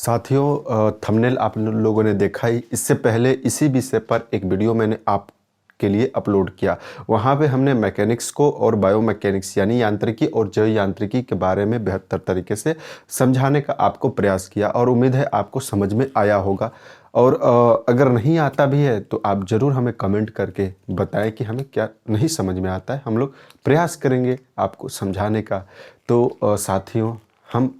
साथियों, थंबनेल आप लोगों ने देखा ही। इससे पहले इसी विषय पर एक वीडियो मैंने आपके लिए अपलोड किया। वहाँ पे हमने मैकेनिक्स को और बायोमैकेनिक्स यानी यांत्रिकी और जैव यांत्रिकी के बारे में बेहतर तरीके से समझाने का आपको प्रयास किया और उम्मीद है आपको समझ में आया होगा। और अगर नहीं आता भी है तो आप ज़रूर हमें कमेंट करके बताएं कि हमें क्या नहीं समझ में आता है। हम लोग प्रयास करेंगे आपको समझाने का। तो साथियों, हम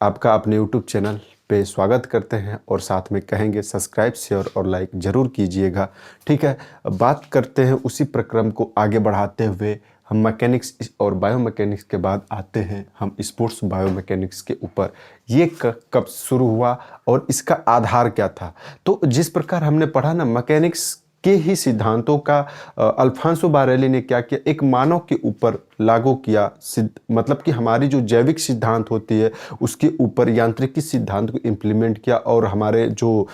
आपका अपने यूट्यूब चैनल पे स्वागत करते हैं और साथ में कहेंगे सब्सक्राइब, शेयर और लाइक ज़रूर कीजिएगा। ठीक है, बात करते हैं उसी प्रक्रम को आगे बढ़ाते हुए। हम मैकेनिक्स और बायोमैकेनिक्स के बाद आते हैं हम स्पोर्ट्स बायोमैकेनिक्स के ऊपर। ये कब शुरू हुआ और इसका आधार क्या था। तो जिस प्रकार हमने पढ़ा ना, मैकेनिक्स के ही सिद्धांतों का अल्फांसो बारेली ने क्या किया, एक मानव के ऊपर लागू किया। मतलब कि हमारी जो जैविक सिद्धांत होती है उसके ऊपर यांत्रिकी सिद्धांत को इम्प्लीमेंट किया और हमारे जो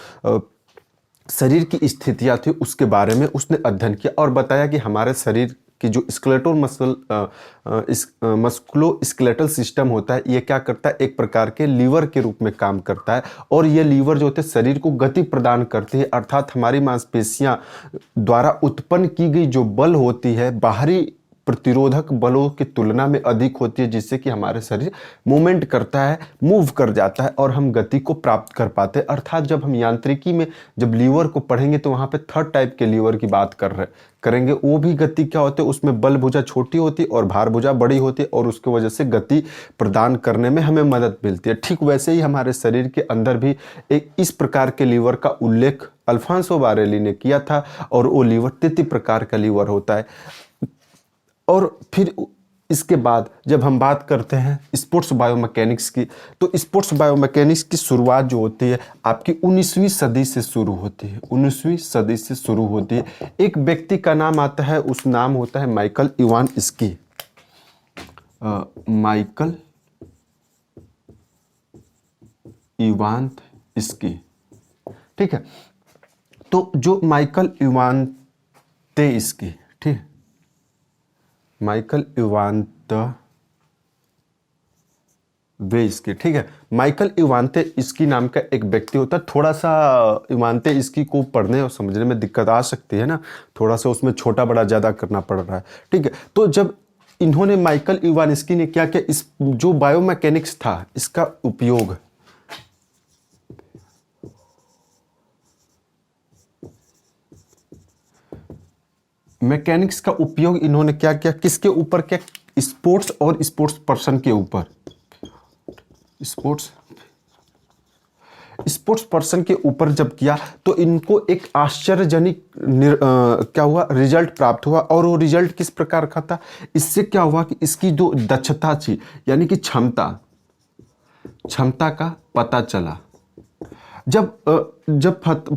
शरीर की स्थितियाँ थी उसके बारे में उसने अध्ययन किया और बताया कि हमारे शरीर की जो मस्कुलो स्केलेटल सिस्टम होता है, ये क्या करता है, एक प्रकार के लीवर के रूप में काम करता है। और ये लीवर जो होते हैं शरीर को गति प्रदान करती है, अर्थात हमारी मांसपेशियां द्वारा उत्पन्न की गई जो बल होती है बाहरी प्रतिरोधक बलों की तुलना में अधिक होती है, जिससे कि हमारे शरीर मूवमेंट करता है, मूव कर जाता है और हम गति को प्राप्त कर पाते हैं। अर्थात जब हम यांत्रिकी में जब लीवर को पढ़ेंगे तो वहाँ पे थर्ड टाइप के लीवर की बात करेंगे। वो भी गति क्या होते हैं, उसमें बल भुजा छोटी होती और भार भुजा बड़ी होती है और उसकी वजह से गति प्रदान करने में हमें मदद मिलती है। ठीक वैसे ही हमारे शरीर के अंदर भी एक इस प्रकार के लीवर का उल्लेख अल्फांसो बारेली ने किया था और वो लीवर तृतीय प्रकार का लीवर होता है। और फिर इसके बाद जब हम बात करते हैं स्पोर्ट्स बायोमैकेनिक्स की, तो स्पोर्ट्स बायोमैकेनिक्स की शुरुआत जो होती है आपकी 19वीं सदी से शुरू होती है। 19वीं सदी से शुरू होती है। एक व्यक्ति का नाम आता है, उस नाम होता है माइकल इवानस्की। माइकल इवानस्की, ठीक है। तो जो माइकल इवानस्की, ठीक है, माइकल इवानस्की, ठीक है। माइकल इवानस्की नाम का एक व्यक्ति होता है। थोड़ा सा इवानस्की को पढ़ने और समझने में दिक्कत आ सकती है ना, थोड़ा सा उसमें छोटा बड़ा ज़्यादा करना पड़ रहा है, ठीक है। तो जब इन्होंने माइकल इवानस्की ने क्या किया, इस जो बायोमैकेनिक्स था इसका उपयोग मैकेनिक्स का उपयोग इन्होंने क्या किया, किसके ऊपर किया, स्पोर्ट्स और स्पोर्ट्स पर्सन के ऊपर। स्पोर्ट्स पर्सन के ऊपर जब किया तो इनको एक आश्चर्यजनक क्या हुआ, रिजल्ट प्राप्त हुआ। और वो रिजल्ट किस प्रकार का था, इससे क्या हुआ कि इसकी जो दक्षता थी यानी कि क्षमता का पता चला। जब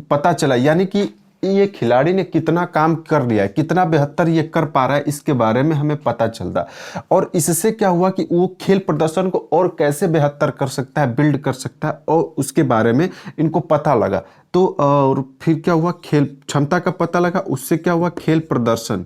पता चला यानी कि ये खिलाड़ी ने कितना काम कर लिया है, कितना बेहतर ये कर पा रहा है, इसके बारे में हमें पता चलता। और इससे क्या हुआ कि वो खेल प्रदर्शन को और कैसे बेहतर कर सकता है, बिल्ड कर सकता है, और उसके बारे में इनको पता लगा। तो और फिर क्या हुआ, खेल क्षमता का पता लगा, उससे क्या हुआ, खेल प्रदर्शन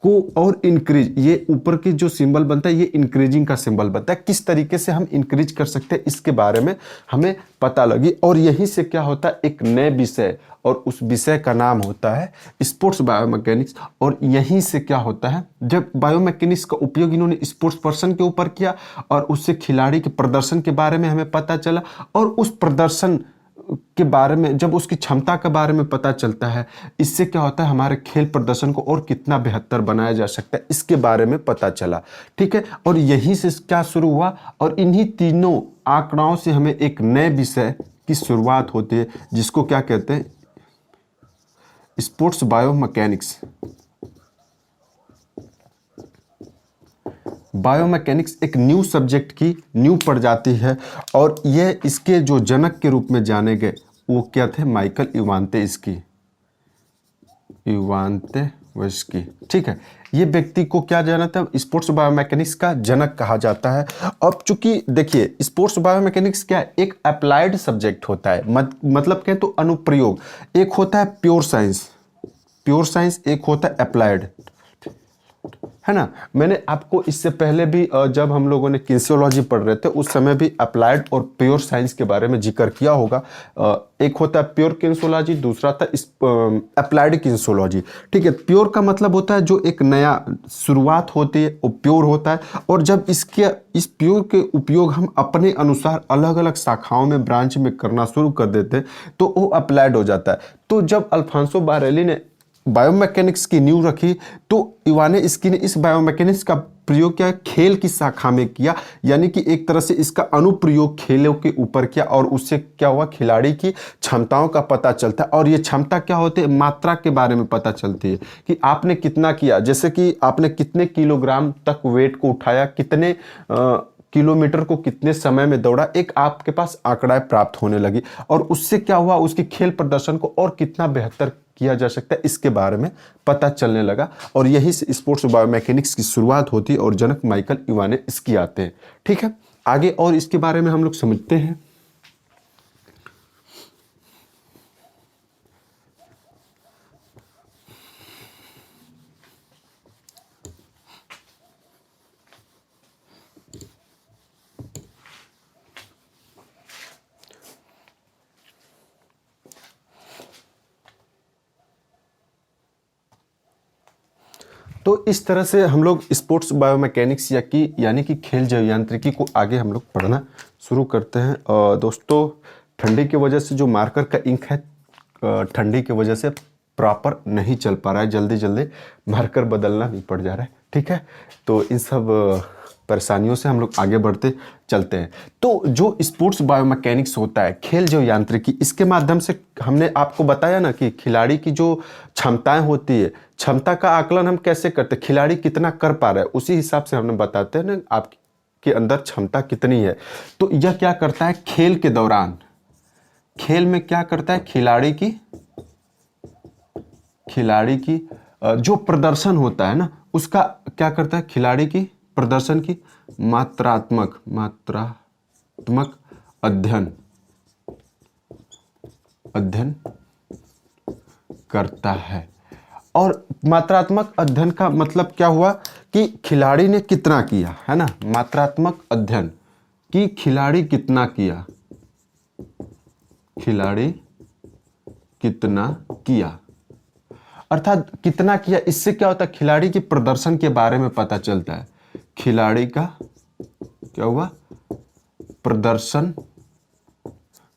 को और इंक्रीज, ये ऊपर की जो सिंबल बनता है ये इंक्रीजिंग का सिंबल बनता है। किस तरीके से हम इंक्रीज कर सकते हैं इसके बारे में हमें पता लगी। और यहीं से क्या होता है, एक नए विषय, और उस विषय का नाम होता है स्पोर्ट्स बायोमैकेनिक्स। और यहीं से क्या होता है, जब बायोमैकेनिक्स का उपयोग इन्होंने स्पोर्ट्स पर्सन के ऊपर किया और उससे खिलाड़ी के प्रदर्शन के बारे में हमें पता चला, और उस प्रदर्शन के बारे में जब उसकी क्षमता के बारे में पता चलता है, इससे क्या होता है, हमारे खेल प्रदर्शन को और कितना बेहतर बनाया जा सकता है इसके बारे में पता चला, ठीक है। और यहीं से क्या शुरू हुआ, और इन्हीं तीनों आंकड़ों से हमें एक नए विषय की शुरुआत होती है जिसको क्या कहते हैं, स्पोर्ट्स बायोमैकेनिक्स। बायोमैकेनिक्स एक न्यू सब्जेक्ट की न्यू पड़ जाती है। और ये इसके जो जनक के रूप में जाने गए वो क्या थे, माइकल इवानस्की, ठीक है। ये व्यक्ति को क्या जाना था, स्पोर्ट्स बायोमैकेनिक्स का जनक कहा जाता है। अब चूंकि देखिए स्पोर्ट्स बायोमैकेनिक्स क्या है, एक अप्लाइड सब्जेक्ट होता है, मतलब क्या तो अनुप्रयोग। एक होता है प्योर साइंस, एक होता है अप्लाइड। है ना। मैंने आपको इससे पहले भी जब हम लोगों ने किन्सियोलॉजी पढ़ रहे थे उस समय भी अप्लाइड और प्योर साइंस के बारे में जिक्र किया होगा। एक होता है प्योर किन्सियोलॉजी, दूसरा था अप्लाइड किन्सियोलॉजी। ठीक है, प्योर का मतलब होता है जो एक नया शुरुआत होती है वो प्योर होता है, और जब इस प्योर के उपयोग हम अपने अनुसार अलग अलग शाखाओं में ब्रांच में करना शुरू कर देते हैं तो वो अप्लाइड हो जाता है। तो जब अल्फांसो बारेली ने बायोमैकेनिक्स की नींव रखी तो इवान स्की ने इस बायोमैकेनिक्स का प्रयोग क्या खेल की शाखा में किया, यानी कि एक तरह से इसका अनुप्रयोग खेलों के ऊपर किया, और उससे क्या हुआ, खिलाड़ी की क्षमताओं का पता चलता है। और ये क्षमता क्या होती है, मात्रा के बारे में पता चलती है कि आपने कितना किया, जैसे कि आपने कितने किलोग्राम तक वेट को उठाया, कितने किलोमीटर को कितने समय में दौड़ा, एक आपके पास आंकड़ा प्राप्त होने लगी, और उससे क्या हुआ, उसकी खेल प्रदर्शन को और कितना बेहतर किया जा सकता है इसके बारे में पता चलने लगा। और यही से स्पोर्ट्स बायोमैकेनिक्स की शुरुआत होती है और जनक माइकल इवाने इसकी आते हैं। ठीक है, आगे और इसके बारे में हम लोग समझते हैं। तो इस तरह से हम लोग स्पोर्ट्स बायोमैकेनिक्स यानी कि खेल जैव यांत्रिकी को आगे हम लोग पढ़ना शुरू करते हैं। और दोस्तों, ठंडी की वजह से जो मार्कर का इंक है ठंडी की वजह से प्रॉपर नहीं चल पा रहा है, जल्दी जल्दी मार्कर बदलना भी पड़ जा रहा है। ठीक है, तो इन सब परेशानियों से हम लोग आगे बढ़ते चलते हैं। तो जो स्पोर्ट्स बायोमैकेनिक्स होता है, खेल जो यांत्रिकी, इसके माध्यम से हमने आपको बताया ना कि खिलाड़ी की जो क्षमताएं होती है, क्षमता का आकलन हम कैसे करते हैं, खिलाड़ी कितना कर पा रहा है उसी हिसाब से हमने बताते हैं ना आपके अंदर क्षमता कितनी है। तो यह क्या करता है, खेल के दौरान, खेल में क्या करता है, खिलाड़ी की जो प्रदर्शन होता है ना उसका क्या करता है, खिलाड़ी की प्रदर्शन की मात्रात्मक अध्ययन करता है। और मात्रात्मक अध्ययन का मतलब क्या हुआ कि खिलाड़ी ने कितना किया, है ना। मात्रात्मक अध्ययन कि खिलाड़ी कितना किया, अर्थात कितना किया, इससे क्या होता है, खिलाड़ी के प्रदर्शन के बारे में पता चलता है। खिलाड़ी का क्या हुआ, प्रदर्शन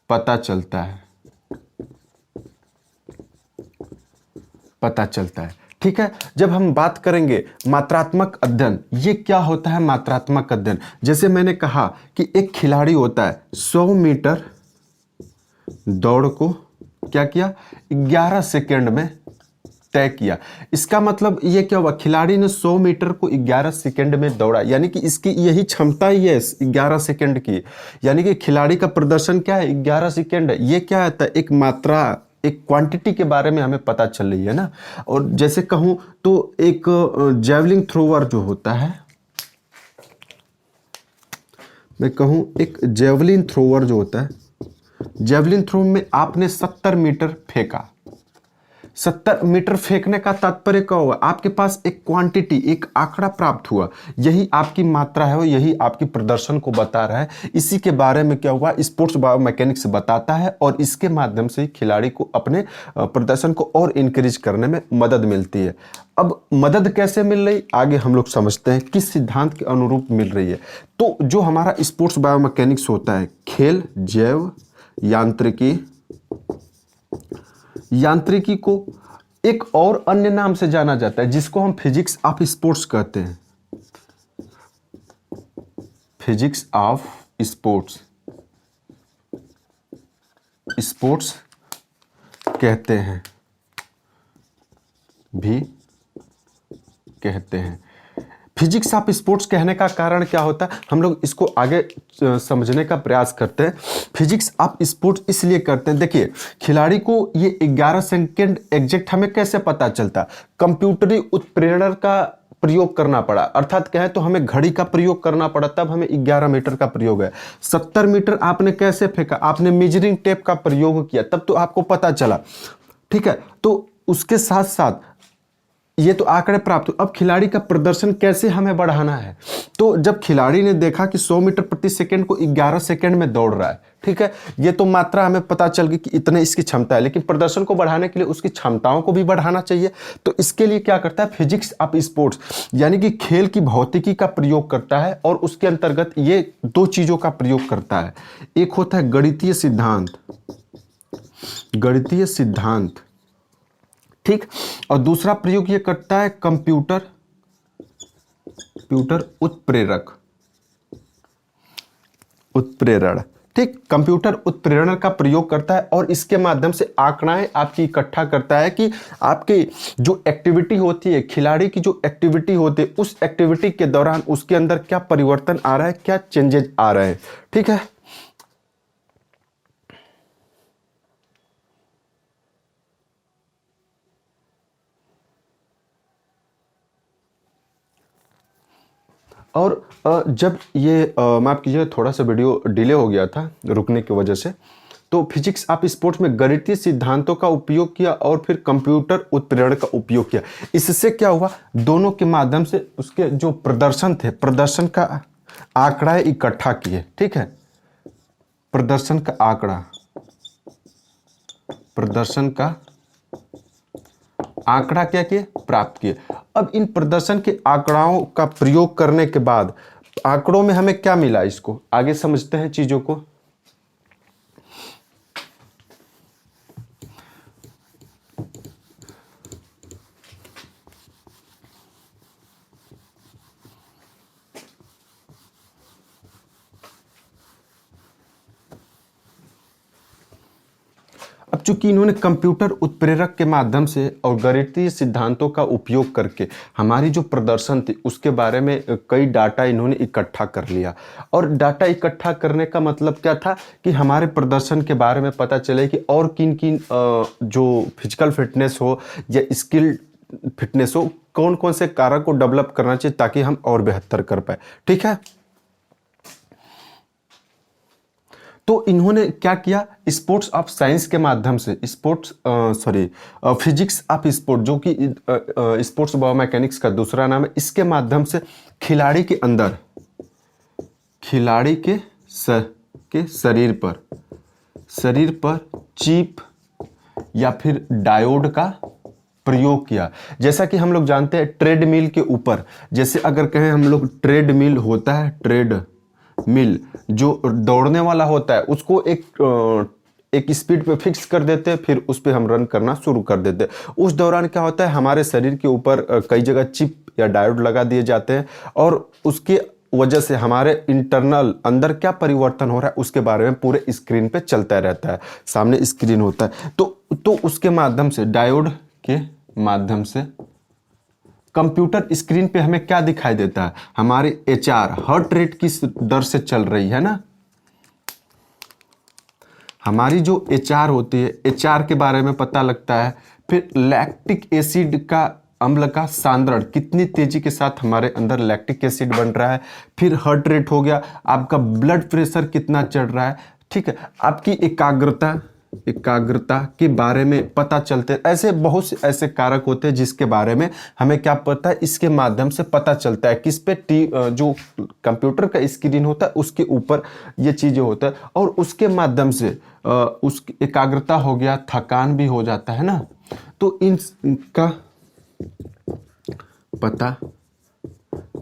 पता चलता है। ठीक है, जब हम बात करेंगे मात्रात्मक अध्ययन, ये क्या होता है मात्रात्मक अध्ययन, जैसे मैंने कहा कि एक खिलाड़ी होता है 100 मीटर दौड़ को क्या किया, 11 सेकेंड में तय किया। इसका मतलब ये क्या हुआ, खिलाड़ी ने 100 मीटर को 11 सेकेंड में दौड़ा, यानी कि इसकी यही क्षमता ही है 11 सेकेंड की, यानी कि खिलाड़ी का प्रदर्शन क्या है, 11 सेकेंड है। ये क्या आता है, एक मात्रा, एक क्वांटिटी के बारे में हमें पता चल रही है ना। और जैसे कहूं तो एक जैवलिन थ्रोवर जो होता है, मैं कहूं एक जैवलिन थ्रोवर जो होता है, जैवलिन थ्रो में आपने 70 मीटर फेंका, 70 मीटर फेंकने का तात्पर्य क्या हुआ, आपके पास एक क्वांटिटी, एक आंकड़ा प्राप्त हुआ, यही आपकी मात्रा है और यही आपकी प्रदर्शन को बता रहा है। इसी के बारे में क्या हुआ, स्पोर्ट्स बायोमैकेनिक्स बताता है, और इसके माध्यम से खिलाड़ी को अपने प्रदर्शन को और इंक्रीज करने में मदद मिलती है। अब मदद कैसे मिल रही, आगे हम लोग समझते हैं किस सिद्धांत के अनुरूप मिल रही है। तो जो हमारा स्पोर्ट्स बायोमैकेनिक्स होता है, खेल जैव यांत्रिकी को एक और अन्य नाम से जाना जाता है जिसको हम फिजिक्स ऑफ स्पोर्ट्स कहते हैं। फिजिक्स ऑफ स्पोर्ट्स कहते हैं, फिजिक्स ऑफ स्पोर्ट्स कहने का कारण क्या होता है, हम लोग इसको आगे समझने का प्रयास करते हैं। फिजिक्स ऑफ स्पोर्ट्स इसलिए करते हैं, देखिए खिलाड़ी को ये 11 सेकेंड एग्जैक्ट हमें कैसे पता चलता, कंप्यूटरी उत्प्रेरण का प्रयोग करना पड़ा, अर्थात कहें तो हमें घड़ी का प्रयोग करना पड़ा, तब हमें 11 मीटर का प्रयोग है। 70 मीटर आपने कैसे फेंका, आपने मेजरिंग टेप का प्रयोग किया, तब तो आपको पता चला। ठीक है, तो उसके साथ साथ ये तो आंकड़े प्राप्त हुए। अब खिलाड़ी का प्रदर्शन कैसे हमें बढ़ाना है, तो जब खिलाड़ी ने देखा कि 100 मीटर प्रति सेकंड को 11 सेकंड में दौड़ रहा है, ठीक है, ये तो मात्रा हमें पता चल गई कि इतने इसकी क्षमता है, लेकिन प्रदर्शन को बढ़ाने के लिए उसकी क्षमताओं को भी बढ़ाना चाहिए। तो इसके लिए क्या करता है, फिजिक्स ऑफ स्पोर्ट्स यानी कि खेल की भौतिकी का प्रयोग करता है, और उसके अंतर्गत ये दो चीजों का प्रयोग करता है। एक होता है गणितीय सिद्धांत, गणितीय सिद्धांत, ठीक, और दूसरा प्रयोग ये करता है कंप्यूटर उत्प्रेरक, उत्प्रेरण, ठीक, कंप्यूटर उत्प्रेरण का प्रयोग करता है, और इसके माध्यम से आंकड़ाएं आपकी इकट्ठा करता है कि आपकी जो एक्टिविटी होती है, खिलाड़ी की जो एक्टिविटी होती है, उस एक्टिविटी के दौरान उसके अंदर क्या परिवर्तन आ रहा है, क्या चेंजेस आ रहे हैं, ठीक है। और जब ये माफ कीजिएगा, थोड़ा सा वीडियो डिले हो गया था रुकने की वजह से, तो फिजिक्स ऑफ स्पोर्ट्स में गणितीय सिद्धांतों का उपयोग किया और फिर कंप्यूटर उत्प्रेरण का उपयोग किया। इससे क्या हुआ, दोनों के माध्यम से उसके जो प्रदर्शन थे, प्रदर्शन का आंकड़ा इकट्ठा किए, ठीक है, प्रदर्शन का आंकड़ा, प्रदर्शन का आंकड़ा क्या किए, प्राप्त किए। अब इन प्रदर्शन के आंकड़ाओं का प्रयोग करने के बाद आंकड़ों में हमें क्या मिला, इसको आगे समझते हैं चीजों को। अब चूंकि इन्होंने कंप्यूटर उत्प्रेरक के माध्यम से और गणितीय सिद्धांतों का उपयोग करके हमारी जो प्रदर्शन थी उसके बारे में कई डाटा इन्होंने इकट्ठा कर लिया, और डाटा इकट्ठा करने का मतलब क्या था कि हमारे प्रदर्शन के बारे में पता चले कि और किन किन जो फिजिकल फिटनेस हो या स्किल फिटनेस हो, कौन कौन से कारक को डेवलप करना चाहिए ताकि हम और बेहतर कर पाए, ठीक है। तो इन्होंने क्या किया, स्पोर्ट्स ऑफ साइंस के माध्यम से, फिजिक्स ऑफ स्पोर्ट, जो कि स्पोर्ट्स बायोमैकेनिक्स का दूसरा नाम है, इसके माध्यम से खिलाड़ी के अंदर, खिलाड़ी के शरीर पर चिप या फिर डायोड का प्रयोग किया। जैसा कि हम लोग जानते हैं ट्रेडमिल के ऊपर, जैसे अगर कहें हम लोग ट्रेडमिल होता है, ट्रेड मिल जो दौड़ने वाला होता है, उसको एक स्पीड पे फिक्स कर देते हैं, फिर उस पे हम रन करना शुरू कर देते हैं। उस दौरान क्या होता है, हमारे शरीर के ऊपर कई जगह चिप या डायोड लगा दिए जाते हैं, और उसके वजह से हमारे इंटरनल अंदर क्या परिवर्तन हो रहा है उसके बारे में पूरे स्क्रीन पे चलता रहता है, सामने स्क्रीन होता है। तो उसके माध्यम से, डायोड के माध्यम से कंप्यूटर स्क्रीन पे हमें क्या दिखाई देता है, हमारे एचआर, हार्ट रेट किस दर से चल रही है ना, हमारी जो एचआर होती है, एचआर के बारे में पता लगता है। फिर लैक्टिक एसिड का, अम्ल का सांद्रण, कितनी तेजी के साथ हमारे अंदर लैक्टिक एसिड बन रहा है। फिर हार्ट रेट हो गया, आपका ब्लड प्रेशर कितना चढ़ रहा है, ठीक है, आपकी एकाग्रता के बारे में पता चलते। ऐसे बहुत से ऐसे कारक होते हैं जिसके बारे में हमें क्या पता है, इसके माध्यम से पता चलता है। किस पे, जो कंप्यूटर का स्क्रीन होता है उसके ऊपर ये चीजें होता है, और उसके माध्यम से उसकी एकाग्रता हो गया, थकान भी हो जाता है ना, तो इनका पता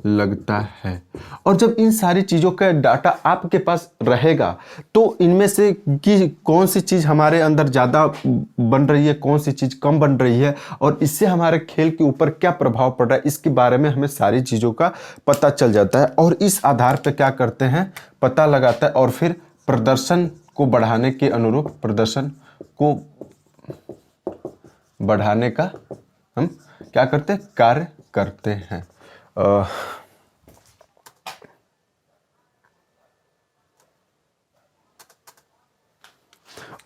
लगता है। और जब इन सारी चीजों का डाटा आपके पास रहेगा तो इनमें से कि कौन सी चीज हमारे अंदर ज्यादा बन रही है, कौन सी चीज कम बन रही है, और इससे हमारे खेल के ऊपर क्या प्रभाव पड़ रहा है, इसके बारे में हमें सारी चीजों का पता चल जाता है। और इस आधार पर क्या करते हैं, पता लगाता है, और फिर प्रदर्शन को बढ़ाने के अनुरूप, प्रदर्शन को बढ़ाने का हम क्या करते हैं, कार्य करते हैं।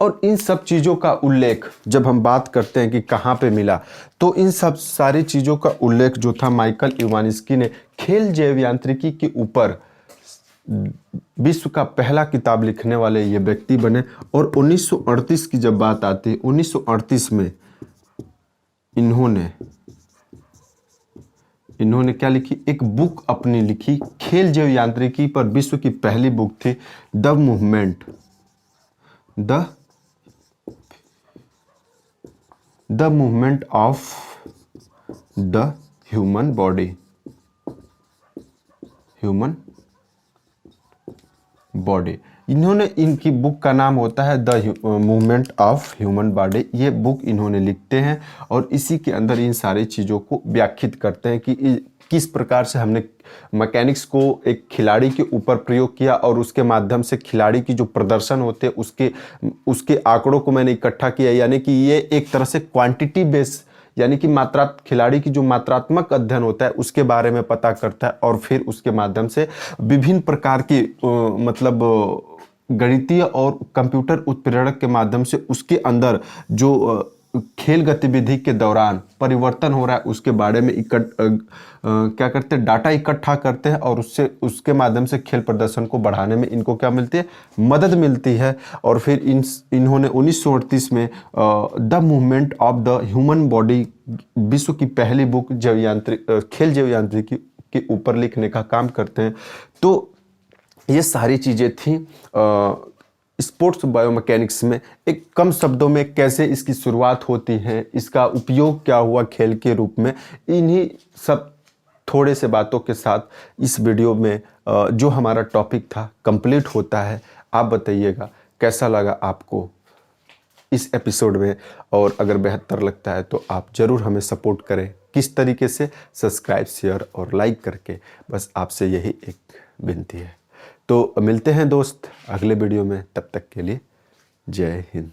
और इन सब चीजों का उल्लेख जब हम बात करते हैं कि कहाँ पे मिला, तो इन सब सारी चीजों का उल्लेख जो था माइकल इवानिस्की ने खेल जैव यांत्रिकी के ऊपर विश्व का पहला किताब लिखने वाले ये व्यक्ति बने। और 1938 की जब बात आती है, 1938 में इन्होंने इन्होंने क्या लिखी, एक बुक अपनी लिखी खेल जैव यांत्रिकी पर। विश्व की पहली बुक थी the movement of the human body, इन्होंने, इनकी बुक का नाम होता है the movement of human body. ये बुक इन्होंने लिखते हैं और इसी के अंदर इन सारी चीज़ों को व्याख्यात करते हैं कि किस प्रकार से हमने मैकेनिक्स को एक खिलाड़ी के ऊपर प्रयोग किया और उसके माध्यम से खिलाड़ी की जो प्रदर्शन होते हैं उसके आंकड़ों को मैंने इकट्ठा किया। यानी कि ये एक तरह से क्वांटिटी बेस, यानी कि खिलाड़ी की जो मात्रात्मक अध्ययन होता है उसके बारे में पता करता है और फिर उसके माध्यम से विभिन्न प्रकार की मतलब गणितीय और कंप्यूटर उत्प्रेरक के माध्यम से उसके अंदर जो खेल गतिविधि के दौरान परिवर्तन हो रहा है उसके बारे में क्या करते हैं, डाटा इकट्ठा करते हैं और उसके माध्यम से खेल प्रदर्शन को बढ़ाने में इनको क्या मिलती है, मदद मिलती है। और फिर इन्होंने 1938 में the movement of the human body, विश्व की पहली बुक खेल जैव यांत्रिकी के ऊपर लिखने का काम करते हैं। तो ये सारी चीज़ें थी स्पोर्ट्स बायोमैकेनिक्स में। एक कम शब्दों में कैसे इसकी शुरुआत होती है, इसका उपयोग क्या हुआ खेल के रूप में, इन्हीं सब थोड़े से बातों के साथ इस वीडियो में जो हमारा टॉपिक था कंप्लीट होता है। आप बताइएगा कैसा लगा आपको इस एपिसोड में, और अगर बेहतर लगता है तो आप ज़रूर हमें सपोर्ट करें। किस तरीके से? सब्सक्राइब, शेयर और लाइक करके। बस आपसे यही एक विनती है। तो मिलते हैं दोस्त अगले वीडियो में, तब तक के लिए जय हिंद।